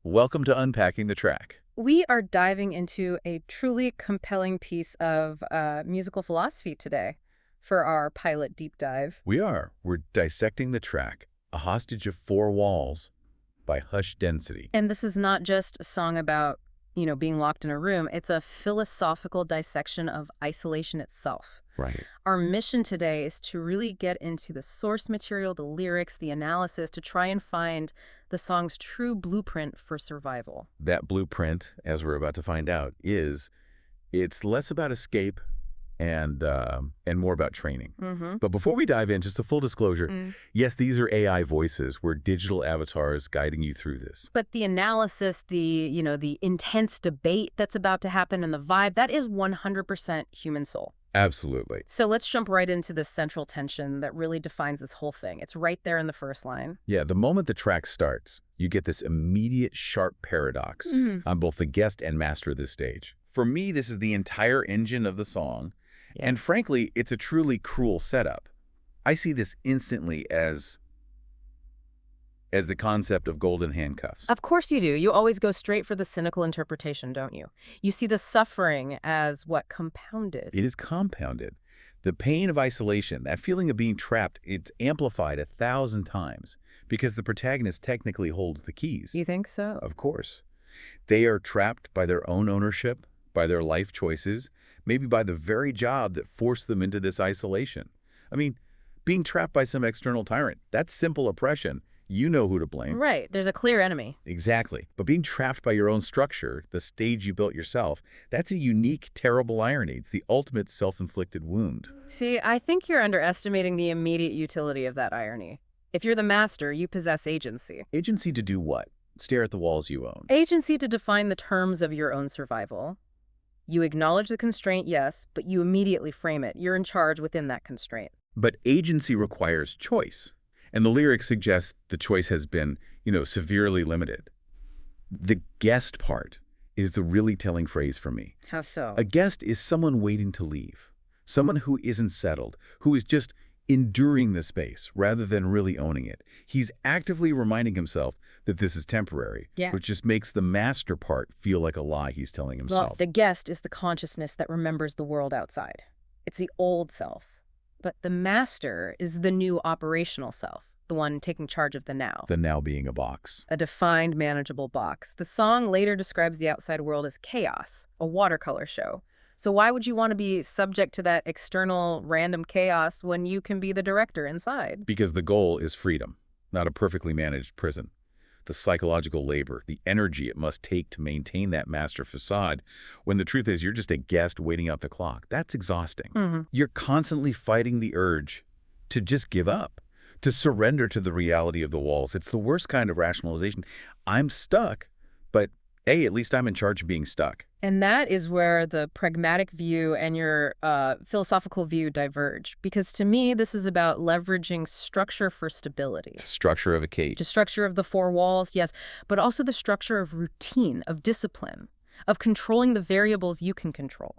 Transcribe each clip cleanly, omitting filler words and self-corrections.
Welcome to Unpacking the Track. We are diving into a truly compelling piece of musical philosophy today for our pilot deep dive. We're dissecting the track, A Hostage of Four Walls by Hush Density. And this is not just a song about, being locked in a room. It's a philosophical dissection of isolation itself. Right. Our mission today is to really get into the source material, the lyrics, the analysis, to try and find the song's true blueprint for survival. That blueprint, as we're about to find out, it's less about escape and more about training. But before we dive in, just a full disclosure, yes, these are AI voices. We're digital avatars guiding you through this. But the analysis, the intense debate that's about to happen and the vibe, that is 100% human soul. Absolutely. So let's jump right into the central tension that really defines this whole thing. It's right there in the first line. Yeah, the moment the track starts, you get this immediate sharp paradox on both the guest and master of this stage. For me, this is the entire engine of the song. Yeah. And frankly, it's a truly cruel setup. I see this instantly as the concept of golden handcuffs. Of course you do. You always go straight for the cynical interpretation, don't you? You see the suffering as what compounded. It is compounded. The pain of isolation, that feeling of being trapped, it's amplified 1,000 times because the protagonist technically holds the keys. You think so? Of course. They are trapped by their own ownership, by their life choices, maybe by the very job that forced them into this isolation. I mean, being trapped by some external tyrant, that's simple oppression. You know who to blame. Right. There's a clear enemy. Exactly. But being trapped by your own structure, the stage you built yourself, that's a unique, terrible irony. It's the ultimate self-inflicted wound. See, I think you're underestimating the immediate utility of that irony. If you're the master, you possess agency. Agency to do what? Stare at the walls you own. Agency to define the terms of your own survival. You acknowledge the constraint, yes, but you immediately frame it. You're in charge within that constraint. But agency requires choice. And the lyrics suggest the choice has been, severely limited. The guest part is the really telling phrase for me. How so? A guest is someone waiting to leave, someone who isn't settled, who is just enduring the space rather than really owning it. He's actively reminding himself that this is temporary, which just makes the master part feel like a lie he's telling himself. Well, the guest is the consciousness that remembers the world outside. It's the old self. But the master is the new operational self, the one taking charge of the now. The now being a box. A defined, manageable box. The song later describes the outside world as chaos, a watercolor show. So why would you want to be subject to that external random chaos when you can be the director inside? Because the goal is freedom, not a perfectly managed prison. The psychological labor, the energy it must take to maintain that master facade, when the truth is you're just a guest waiting out the clock. That's exhausting. You're constantly fighting the urge to just give up, to surrender to the reality of the walls. It's the worst kind of rationalization. I'm stuck, but hey, at least I'm in charge of being stuck. And that is where the pragmatic view and your philosophical view diverge. Because to me, this is about leveraging structure for stability. The structure of a cage. The structure of the four walls, yes, but also the structure of routine, of discipline, of controlling the variables you can control.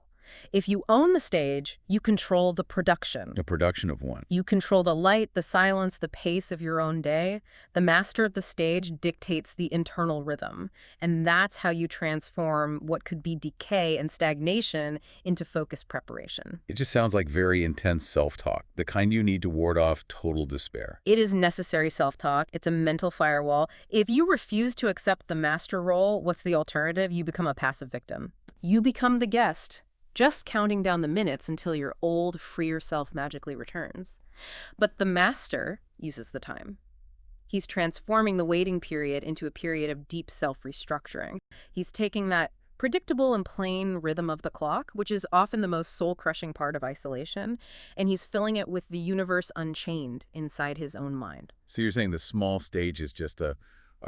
If you own the stage, you control the production. The production of one. You control the light, the silence, the pace of your own day. The master of the stage dictates the internal rhythm. And that's how you transform what could be decay and stagnation into focused preparation. It just sounds like very intense self-talk, the kind you need to ward off total despair. It is necessary self-talk. It's a mental firewall. If you refuse to accept the master role, what's the alternative? You become a passive victim. You become the guest, just counting down the minutes until your old, freer self magically returns. But the master uses the time. He's transforming the waiting period into a period of deep self-restructuring. He's taking that predictable and plain rhythm of the clock, which is often the most soul-crushing part of isolation, and he's filling it with the universe unchained inside his own mind. So you're saying the small stage is just a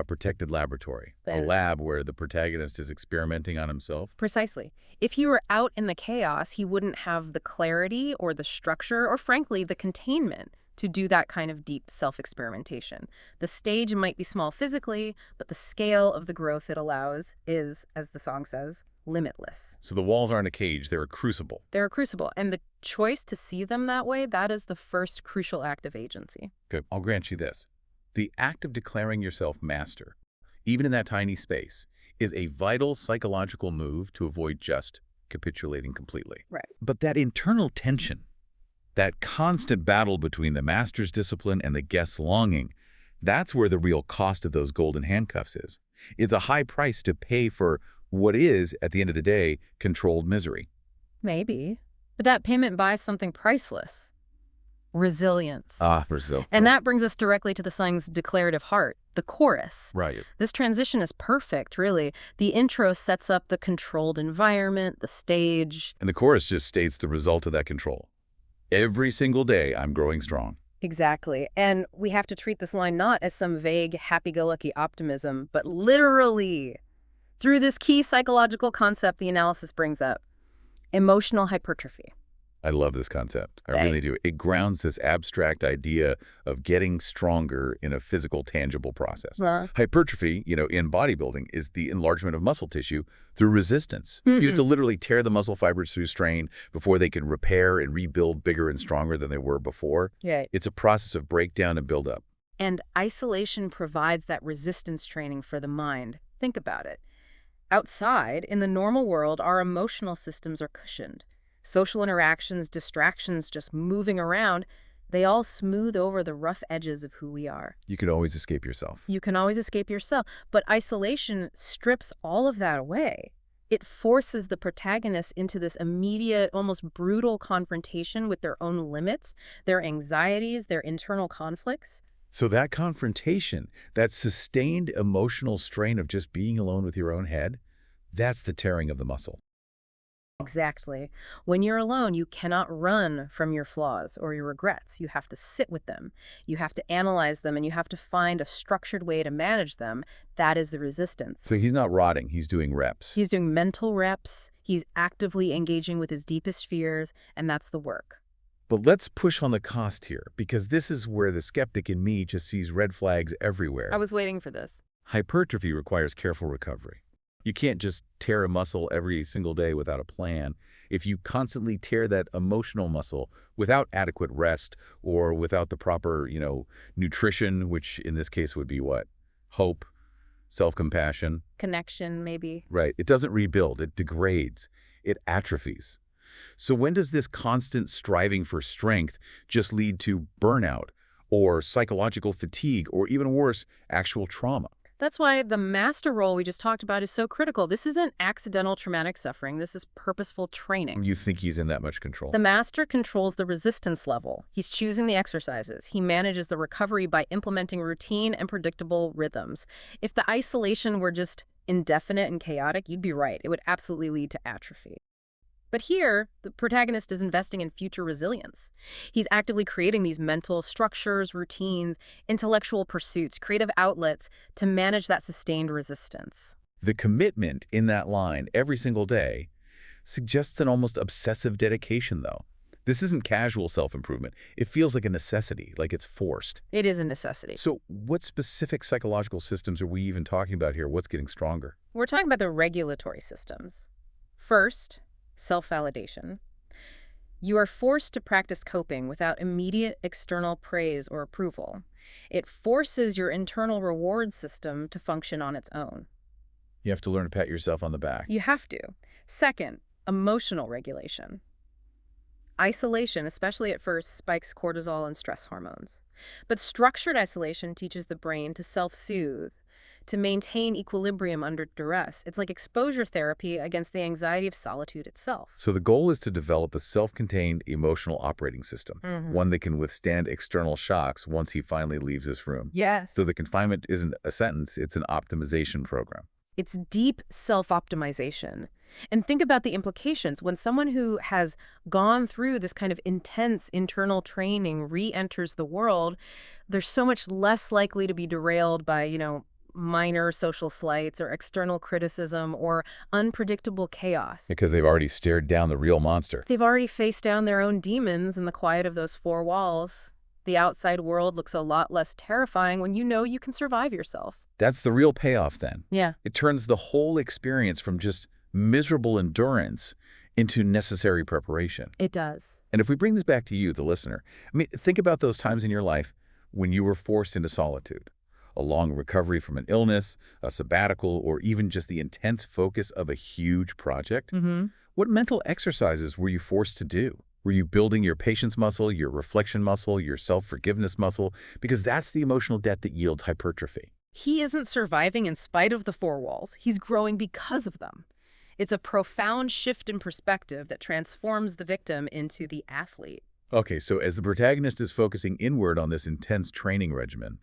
protected laboratory, a lab where the protagonist is experimenting on himself? Precisely. If he were out in the chaos, he wouldn't have the clarity or the structure or, frankly, the containment to do that kind of deep self-experimentation. The stage might be small physically, but the scale of the growth it allows is, as the song says, limitless. So the walls aren't a cage, they're a crucible. They're a crucible, and the choice to see them that way, that is the first crucial act of agency. Good. I'll grant you this. The act of declaring yourself master even in that tiny space, is a vital psychological move to avoid just capitulating completely. Right. But that internal tension, that constant battle between the master's discipline and the guest's longing, that's where the real cost of those golden handcuffs is. It's a high price to pay for what is, at the end of the day, controlled misery. Maybe. But that payment buys something priceless. Resilience. Brazil. And that brings us directly to the song's declarative heart, the chorus. Right. This transition is perfect, really. The intro sets up the controlled environment, the stage. And the chorus just states the result of that control. Every single day, I'm growing strong. Exactly. And we have to treat this line not as some vague, happy-go-lucky optimism, but literally through this key psychological concept the analysis brings up, emotional hypertrophy. I love this concept. I really do. It grounds this abstract idea of getting stronger in a physical, tangible process. Hypertrophy, in bodybuilding, is the enlargement of muscle tissue through resistance. You have to literally tear the muscle fibers through strain before they can repair and rebuild bigger and stronger than they were before. Yeah. It's a process of breakdown and buildup. And isolation provides that resistance training for the mind. Think about it. Outside, in the normal world, our emotional systems are cushioned. Social interactions, distractions, just moving around, they all smooth over the rough edges of who we are. You can always escape yourself. You can always escape yourself, but isolation strips all of that away. It forces the protagonist into this immediate, almost brutal confrontation with their own limits, their anxieties, their internal conflicts. So that confrontation, that sustained emotional strain of just being alone with your own head, that's the tearing of the muscle. Exactly. When you're alone, you cannot run from your flaws or your regrets. You have to sit with them. You have to analyze them, and you have to find a structured way to manage them. That is the resistance. So he's not rotting. He's doing reps. He's doing mental reps. He's actively engaging with his deepest fears, and that's the work. But let's push on the cost here, because this is where the skeptic in me just sees red flags everywhere. I was waiting for this. Hypertrophy requires careful recovery. You can't just tear a muscle every single day without a plan. If you constantly tear that emotional muscle without adequate rest or without the proper, nutrition, which in this case would be what? Hope, self-compassion. Connection, maybe. Right. It doesn't rebuild. It degrades. It atrophies. So when does this constant striving for strength just lead to burnout or psychological fatigue or even worse, actual trauma? That's why the master role we just talked about is so critical. This isn't accidental traumatic suffering. This is purposeful training. You think he's in that much control? The master controls the resistance level. He's choosing the exercises. He manages the recovery by implementing routine and predictable rhythms. If the isolation were just indefinite and chaotic, you'd be right. It would absolutely lead to atrophy. But here, the protagonist is investing in future resilience. He's actively creating these mental structures, routines, intellectual pursuits, creative outlets to manage that sustained resistance. The commitment in that line every single day suggests an almost obsessive dedication, though. This isn't casual self-improvement. It feels like a necessity, like it's forced. It is a necessity. So what specific psychological systems are we even talking about here? What's getting stronger? We're talking about the regulatory systems. First, self-validation. You are forced to practice coping without immediate external praise or approval. It forces your internal reward system to function on its own. You have to learn to pat yourself on the back. You have to. Second, emotional regulation. Isolation, especially at first, spikes cortisol and stress hormones. But structured isolation teaches the brain to self-soothe, to maintain equilibrium under duress. It's like exposure therapy against the anxiety of solitude itself. So the goal is to develop a self-contained emotional operating system, one that can withstand external shocks once he finally leaves this room. Yes. So the confinement isn't a sentence, it's an optimization program. It's deep self-optimization. And think about the implications. When someone who has gone through this kind of intense internal training re-enters the world, they're so much less likely to be derailed by, minor social slights or external criticism or unpredictable chaos. Because they've already stared down the real monster. They've already faced down their own demons in the quiet of those four walls. The outside world looks a lot less terrifying when you know you can survive yourself. That's the real payoff then. Yeah. It turns the whole experience from just miserable endurance into necessary preparation. It does. And if we bring this back to you, the listener, think about those times in your life when you were forced into solitude. A long recovery from an illness, a sabbatical, or even just the intense focus of a huge project? Mm-hmm. What mental exercises were you forced to do? Were you building your patience muscle, your reflection muscle, your self-forgiveness muscle? Because that's the emotional debt that yields hypertrophy. He isn't surviving in spite of the four walls. He's growing because of them. It's a profound shift in perspective that transforms the victim into the athlete. Okay, so as the protagonist is focusing inward on this intense training regimen,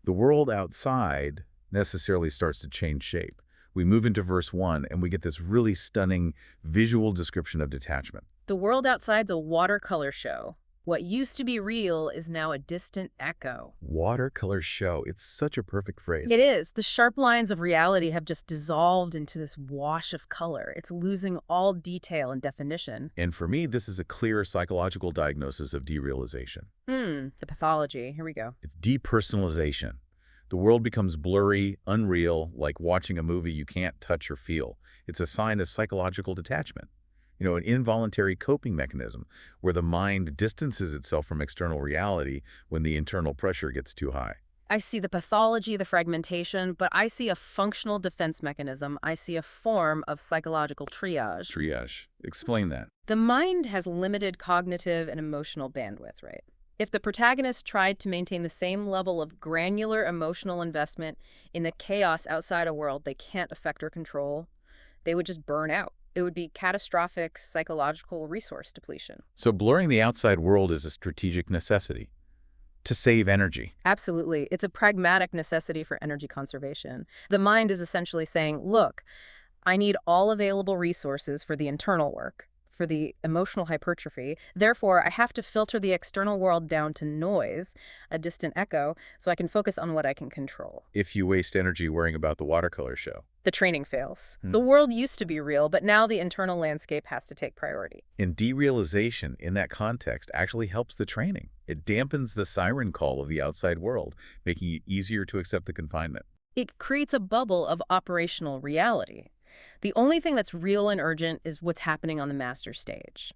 the world outside necessarily starts to change shape. We move into verse 1, and we get this really stunning visual description of detachment. The world outside's a watercolor show. What used to be real is now a distant echo. Watercolor show. It's such a perfect phrase. It is. The sharp lines of reality have just dissolved into this wash of color. It's losing all detail and definition. And for me, this is a clear psychological diagnosis of derealization. The pathology. Here we go. It's depersonalization. The world becomes blurry, unreal, like watching a movie you can't touch or feel. It's a sign of psychological detachment. An involuntary coping mechanism where the mind distances itself from external reality when the internal pressure gets too high. I see the pathology, the fragmentation, but I see a functional defense mechanism. I see a form of psychological triage. Triage. Explain that. The mind has limited cognitive and emotional bandwidth, right? If the protagonist tried to maintain the same level of granular emotional investment in the chaos outside a world they can't affect or control, they would just burn out. It would be catastrophic psychological resource depletion. So blurring the outside world is a strategic necessity to save energy. Absolutely. It's a pragmatic necessity for energy conservation. The mind is essentially saying, look, I need all available resources for the internal work, for the emotional hypertrophy. Therefore, I have to filter the external world down to noise, a distant echo, so I can focus on what I can control. If you waste energy worrying about the watercolor show. The training fails. The world used to be real, but now the internal landscape has to take priority. And derealization in that context actually helps the training. It dampens the siren call of the outside world, making it easier to accept the confinement. It creates a bubble of operational reality. The only thing that's real and urgent is what's happening on the master stage.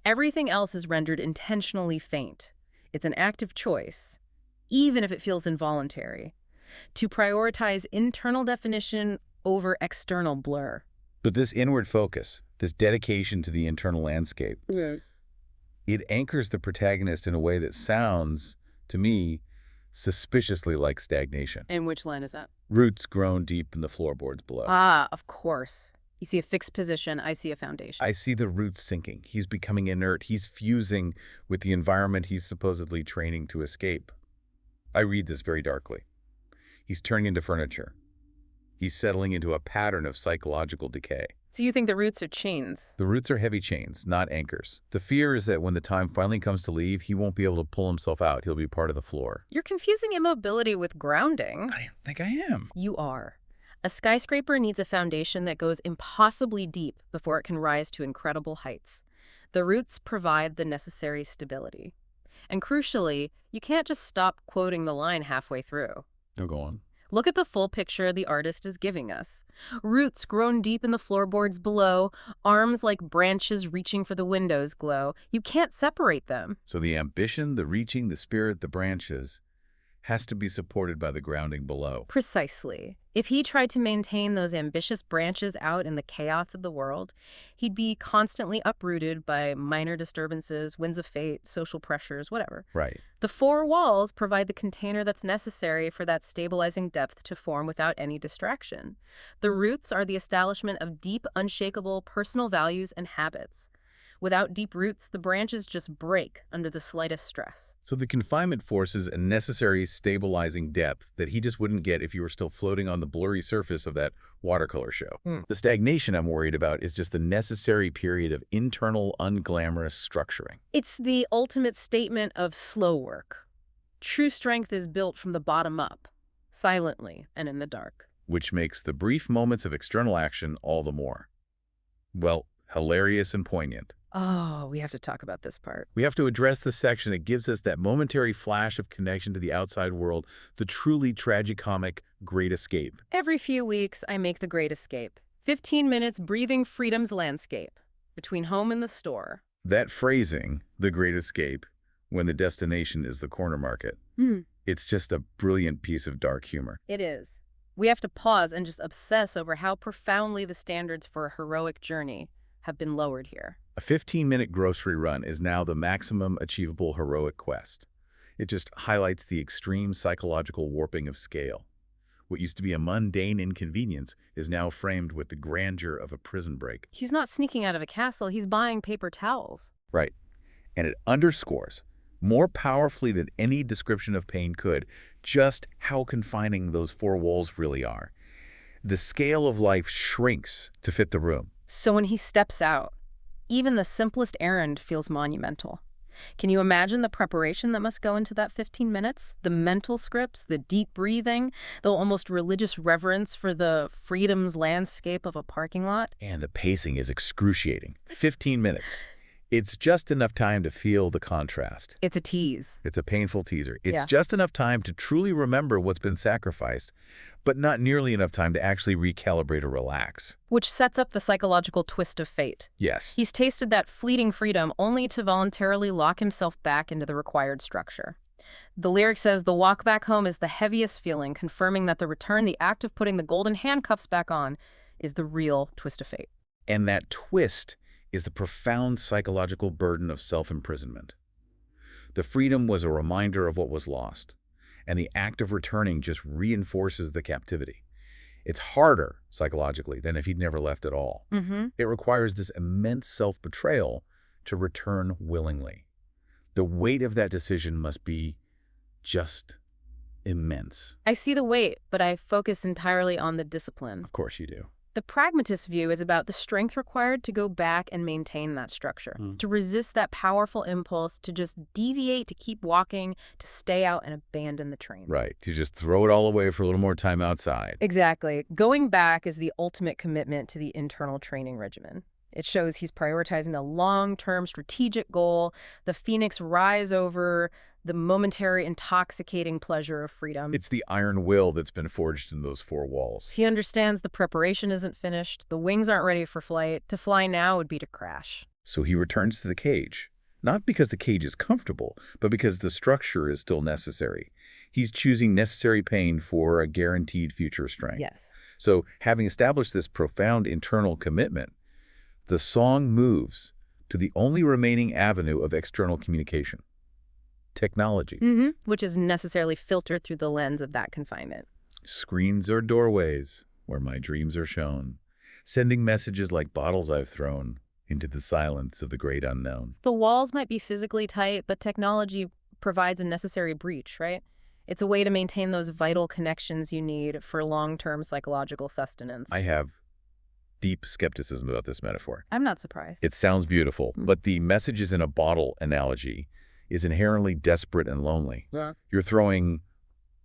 Everything else is rendered intentionally faint. It's an active choice, even if it feels involuntary, to prioritize internal definition over external blur. But this inward focus, this dedication to the internal landscape, it anchors the protagonist in a way that sounds, to me, suspiciously like stagnation. And which line is that? Roots grown deep in the floorboards below. Ah, of course. You see a fixed position, I see a foundation. I see the roots sinking. He's becoming inert. He's fusing with the environment he's supposedly training to escape. I read this very darkly. He's turning into furniture. He's settling into a pattern of psychological decay. So you think the roots are chains? The roots are heavy chains, not anchors. The fear is that when the time finally comes to leave, he won't be able to pull himself out. He'll be part of the floor. You're confusing immobility with grounding. I don't think I am. You are. A skyscraper needs a foundation that goes impossibly deep before it can rise to incredible heights. The roots provide the necessary stability. And crucially, you can't just stop quoting the line halfway through. No, go on. Look at the full picture the artist is giving us. Roots grown deep in the floorboards below, arms like branches reaching for the windows glow. You can't separate them. So the ambition, the reaching, the spirit, the branches has to be supported by the grounding below. Precisely. If he tried to maintain those ambitious branches out in the chaos of the world, he'd be constantly uprooted by minor disturbances, winds of fate, social pressures, whatever. Right. The four walls provide the container that's necessary for that stabilizing depth to form without any distraction. The roots are the establishment of deep, unshakable personal values and habits. Without deep roots, the branches just break under the slightest stress. So the confinement forces a necessary stabilizing depth that he just wouldn't get if you were still floating on the blurry surface of that watercolor show. The stagnation I'm worried about is just the necessary period of internal, unglamorous structuring. It's the ultimate statement of slow work. True strength is built from the bottom up, silently and in the dark. Which makes the brief moments of external action all the more, well, hilarious and poignant. Oh, we have to talk about this part. We have to address the section that gives us that momentary flash of connection to the outside world, the truly tragicomic Great Escape. Every few weeks, I make the Great Escape. 15 minutes breathing freedom's landscape, between home and the store. That phrasing, the Great Escape, when the destination is the corner market, It's just a brilliant piece of dark humor. It is. We have to pause and just obsess over how profoundly the standards for a heroic journey have been lowered here. A 15-minute grocery run is now the maximum achievable heroic quest. It just highlights the extreme psychological warping of scale. What used to be a mundane inconvenience is now framed with the grandeur of a prison break. He's not sneaking out of a castle, he's buying paper towels. Right. And it underscores, more powerfully than any description of pain could, just how confining those four walls really are. The scale of life shrinks to fit the room. So when he steps out, even the simplest errand feels monumental. Can you imagine the preparation that must go into that 15 minutes? The mental scripts, the deep breathing, the almost religious reverence for the freedom's landscape of a parking lot? And the pacing is excruciating. 15 minutes. It's just enough time to feel the contrast. It's a tease. It's a painful teaser. It's Yeah. just enough time to truly remember what's been sacrificed, but not nearly enough time to actually recalibrate or relax. Which sets up the psychological twist of fate. Yes. He's tasted that fleeting freedom only to voluntarily lock himself back into the required structure. The lyric says the walk back home is the heaviest feeling, confirming that the return, the act of putting the golden handcuffs back on, is the real twist of fate. And that twist is the profound psychological burden of self-imprisonment. The freedom was a reminder of what was lost, and the act of returning just reinforces the captivity. It's harder, psychologically, than if he'd never left at all. It requires this immense self-betrayal to return willingly. The weight of that decision must be just immense. I see the weight, but I focus entirely on the discipline. Of course you do. The pragmatist view is about the strength required to go back and maintain that structure, to resist that powerful impulse, to just deviate, to keep walking, to stay out and abandon the train. Right. To just throw it all away for a little more time outside. Exactly. Going back is the ultimate commitment to the internal training regimen. It shows he's prioritizing the long-term strategic goal, the phoenix rise over the momentary intoxicating pleasure of freedom. It's the iron will that's been forged in those four walls. He understands the preparation isn't finished, the wings aren't ready for flight. To fly now would be to crash. So he returns to the cage, not because the cage is comfortable, but because the structure is still necessary. He's choosing necessary pain for a guaranteed future strength. Yes. So having established this profound internal commitment, the song moves to the only remaining avenue of external communication: technology. Which is necessarily filtered through the lens of that confinement. Screens are doorways where my dreams are shown, sending messages like bottles I've thrown into the silence of the great unknown. The walls might be physically tight, but technology provides a necessary breach, right? It's a way to maintain those vital connections you need for long-term psychological sustenance. I have deep skepticism about this metaphor. I'm not surprised. It sounds beautiful, but the messages in a bottle analogy is inherently desperate and lonely. Yeah. You're throwing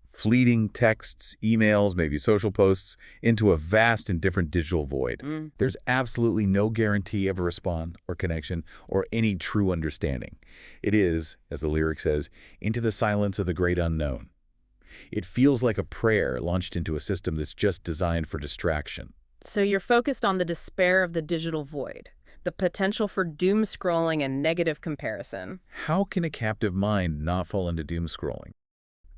fleeting texts, emails, maybe social posts into a vast and different digital void. There's absolutely no guarantee of a response or connection or any true understanding. It is, as the lyric says, into the silence of the great unknown. It feels like a prayer launched into a system that's just designed for distraction. So you're focused on the despair of the digital void, the potential for doom scrolling and negative comparison. How can a captive mind not fall into doom scrolling?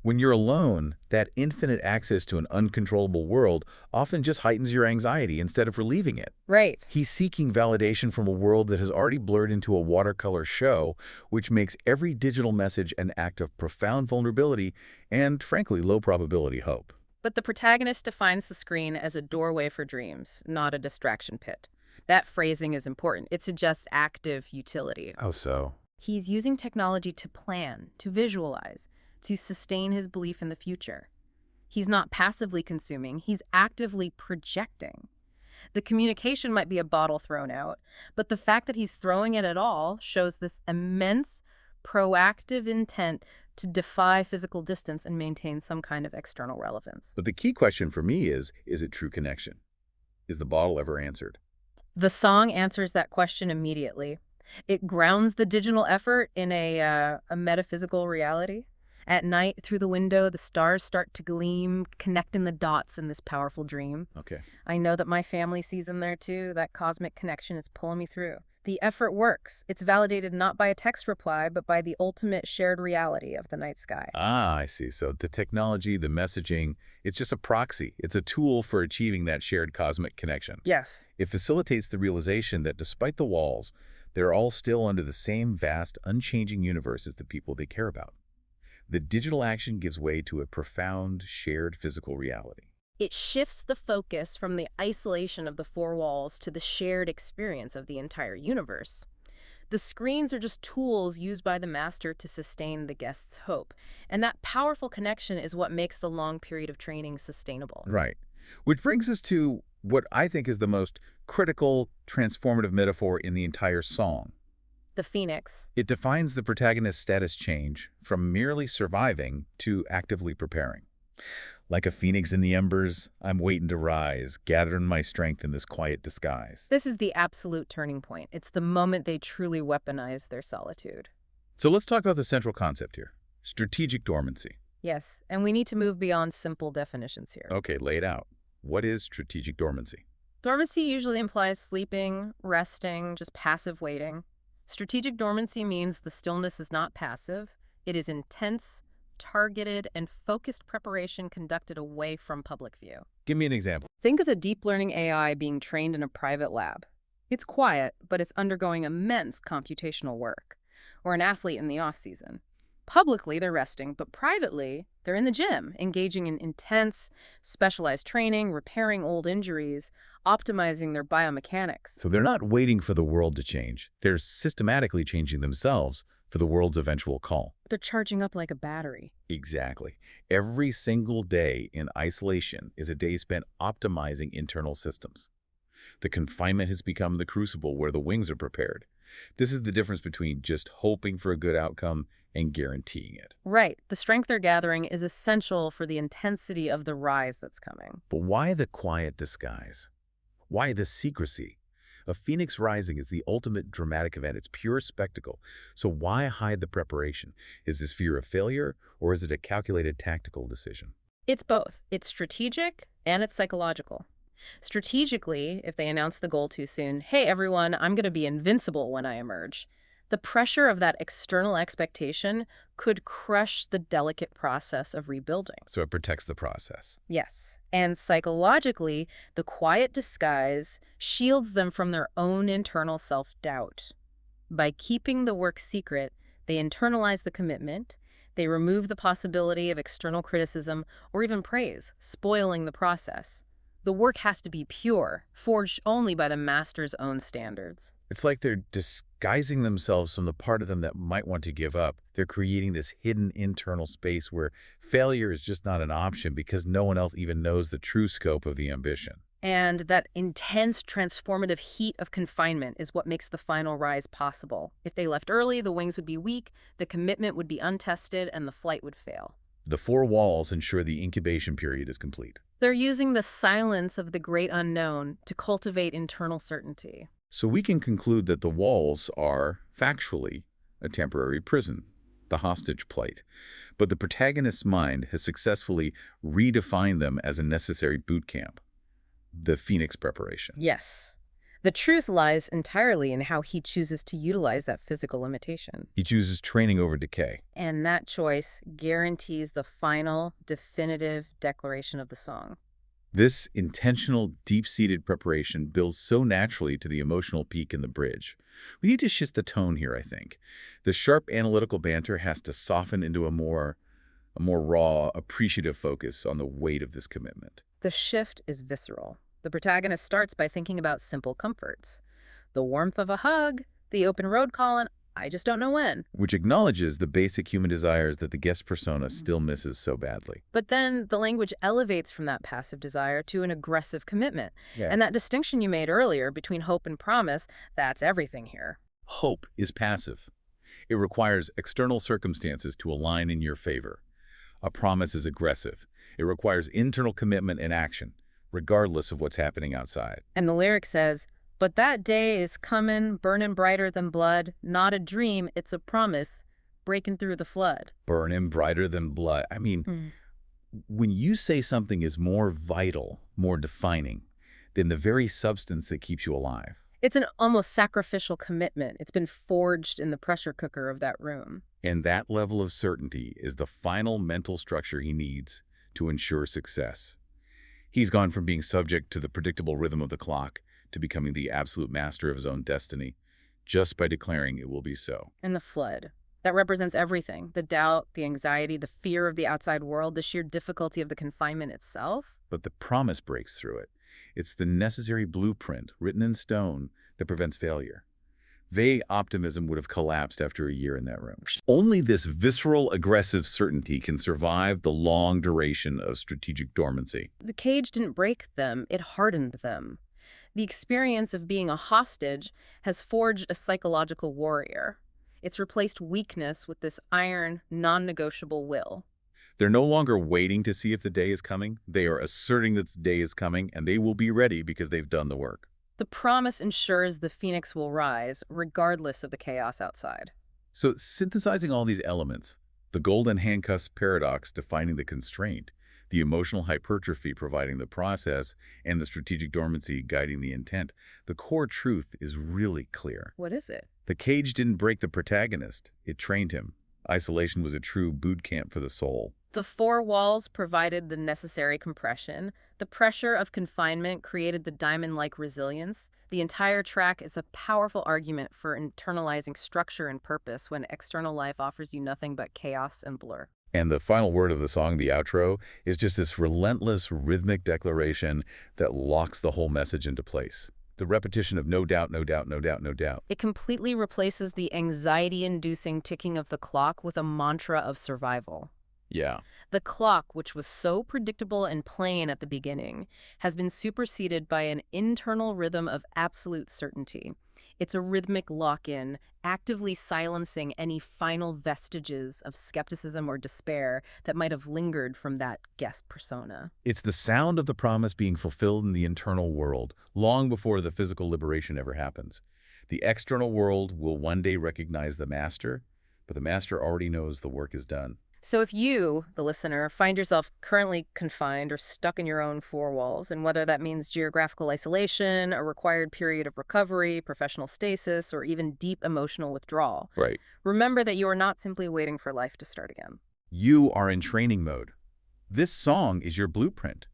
When you're alone, that infinite access to an uncontrollable world often just heightens your anxiety instead of relieving it. Right. He's seeking validation from a world that has already blurred into a watercolor show, which makes every digital message an act of profound vulnerability and, frankly, low probability hope. But the protagonist defines the screen as a doorway for dreams, not a distraction pit. That phrasing is important. It suggests active utility. How so? He's using technology to plan, to visualize, to sustain his belief in the future. He's not passively consuming, he's actively projecting. The communication might be a bottle thrown out, but the fact that he's throwing it at all shows this immense, proactive intent to defy physical distance and maintain some kind of external relevance. But the key question for me is it true connection? Is the bottle ever answered? The song answers that question immediately. It grounds the digital effort in a metaphysical reality. At night, through the window, the stars start to gleam, connecting the dots in this powerful dream. Okay. I know that my family sees them there too. That cosmic connection is pulling me through. The effort works. It's validated not by a text reply, but by the ultimate shared reality of the night sky. Ah, I see. So the technology, the messaging, it's just a proxy. It's a tool for achieving that shared cosmic connection. Yes. It facilitates the realization that despite the walls, they're all still under the same vast, unchanging universe as the people they care about. The digital action gives way to a profound, shared physical reality. It shifts the focus from the isolation of the four walls to the shared experience of the entire universe. The screens are just tools used by the master to sustain the guest's hope, and that powerful connection is what makes the long period of training sustainable. Right. Which brings us to what I think is the most critical, transformative metaphor in the entire song. The phoenix. It defines the protagonist's status change from merely surviving to actively preparing. Like a phoenix in the embers, I'm waiting to rise, gathering my strength in this quiet disguise. This is the absolute turning point. It's the moment they truly weaponize their solitude. So let's talk about the central concept here, strategic dormancy. Yes, and we need to move beyond simple definitions here. Okay, lay it out. What is strategic dormancy? Dormancy usually implies sleeping, resting, just passive waiting. Strategic dormancy means the stillness is not passive. It is intense, targeted, and focused preparation conducted away from public view. Give me an example. Think of a deep learning AI being trained in a private lab. It's quiet, but it's undergoing immense computational work. Or an athlete in the off-season. Publicly, they're resting, but privately, they're in the gym, engaging in intense, specialized training, repairing old injuries, optimizing their biomechanics. So they're not waiting for the world to change. They're systematically changing themselves for the world's eventual call. They're charging up like a battery. Exactly. Every single day in isolation is a day spent optimizing internal systems. The confinement has become the crucible where the wings are prepared. This is the difference between just hoping for a good outcome and guaranteeing it. Right. The strength they're gathering is essential for the intensity of the rise that's coming. But why the quiet disguise? Why the secrecy? A phoenix rising is the ultimate dramatic event. It's pure spectacle. So why hide the preparation? Is this fear of failure, or is it a calculated tactical decision? It's both. It's strategic and it's psychological. Strategically, if they announce the goal too soon, hey everyone, I'm going to be invincible when I emerge, the pressure of that external expectation could crush the delicate process of rebuilding. So it protects the process. Yes. And psychologically, the quiet disguise shields them from their own internal self-doubt. By keeping the work secret, they internalize the commitment, they remove the possibility of external criticism or even praise, spoiling the process. The work has to be pure, forged only by the master's own standards. It's like they're disguising themselves from the part of them that might want to give up. They're creating this hidden internal space where failure is just not an option because no one else even knows the true scope of the ambition. And that intense, transformative heat of confinement is what makes the final rise possible. If they left early, the wings would be weak, the commitment would be untested, and the flight would fail. The four walls ensure the incubation period is complete. They're using the silence of the great unknown to cultivate internal certainty. So we can conclude that the walls are, factually, a temporary prison, the hostage plight. But the protagonist's mind has successfully redefined them as a necessary bootcamp, the Phoenix preparation. Yes. The truth lies entirely in how he chooses to utilize that physical limitation. He chooses training over decay. And that choice guarantees the final, definitive declaration of the song. This intentional, deep-seated preparation builds so naturally to the emotional peak in the bridge. We need to shift the tone here, I think. The sharp analytical banter has to soften into a more raw, appreciative focus on the weight of this commitment. The shift is visceral. The protagonist starts by thinking about simple comforts. The warmth of a hug, the open road call, and I just don't know when. Which acknowledges the basic human desires that the guest persona still misses so badly. But then the language elevates from that passive desire to an aggressive commitment. Yeah. And that distinction you made earlier between hope and promise, that's everything here. Hope is passive. It requires external circumstances to align in your favor. A promise is aggressive. It requires internal commitment and action, regardless of what's happening outside. And the lyric says, but that day is coming, burning brighter than blood, not a dream, it's a promise, breaking through the flood. Burning brighter than blood. I mean, when you say something is more vital, more defining, than the very substance that keeps you alive. It's an almost sacrificial commitment. It's been forged in the pressure cooker of that room. And that level of certainty is the final mental structure he needs to ensure success. He's gone from being subject to the predictable rhythm of the clock to becoming the absolute master of his own destiny, just by declaring it will be so. And the flood. That represents everything: the doubt, the anxiety, the fear of the outside world, the sheer difficulty of the confinement itself. But the promise breaks through it. It's the necessary blueprint, written in stone, that prevents failure. Vague optimism would have collapsed after a year in that room. Only this visceral, aggressive certainty can survive the long duration of strategic dormancy. The cage didn't break them, it hardened them. The experience of being a hostage has forged a psychological warrior. It's replaced weakness with this iron, non-negotiable will. They're no longer waiting to see if the day is coming. They are asserting that the day is coming, and they will be ready because they've done the work. The promise ensures the phoenix will rise, regardless of the chaos outside. So, synthesizing all these elements, the golden handcuffs paradox defining the constraint, the emotional hypertrophy providing the process, and the strategic dormancy guiding the intent, the core truth is really clear. What is it? The cage didn't break the protagonist, it trained him. Isolation was a true boot camp for the soul. The four walls provided the necessary compression. The pressure of confinement created the diamond-like resilience. The entire track is a powerful argument for internalizing structure and purpose when external life offers you nothing but chaos and blur. And the final word of the song, the outro, is just this relentless rhythmic declaration that locks the whole message into place. The repetition of no doubt, no doubt, no doubt, no doubt. It completely replaces the anxiety-inducing ticking of the clock with a mantra of survival. Yeah. The clock, which was so predictable and plain at the beginning, has been superseded by an internal rhythm of absolute certainty. It's a rhythmic lock-in, actively silencing any final vestiges of skepticism or despair that might have lingered from that guest persona. It's the sound of the promise being fulfilled in the internal world, long before the physical liberation ever happens. The external world will one day recognize the master, but the master already knows the work is done. So if you, the listener, find yourself currently confined or stuck in your own four walls, and whether that means geographical isolation, a required period of recovery, professional stasis, or even deep emotional withdrawal, Right. remember that you are not simply waiting for life to start again. You are in training mode. This song is your blueprint.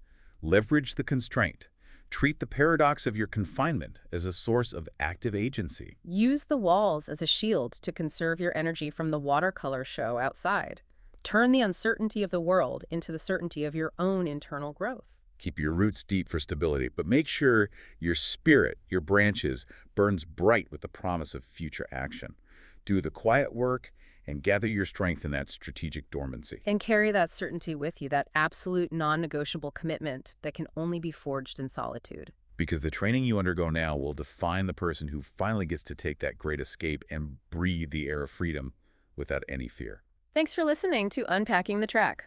Leverage the constraint. Treat the paradox of your confinement as a source of active agency. Use the walls as a shield to conserve your energy from the watercolor show outside. Turn the uncertainty of the world into the certainty of your own internal growth. Keep your roots deep for stability, but make sure your spirit, your branches, burns bright with the promise of future action. Do the quiet work and gather your strength in that strategic dormancy. And carry that certainty with you, that absolute non-negotiable commitment that can only be forged in solitude. Because the training you undergo now will define the person who finally gets to take that great escape and breathe the air of freedom without any fear. Thanks for listening to Unpacking the Track.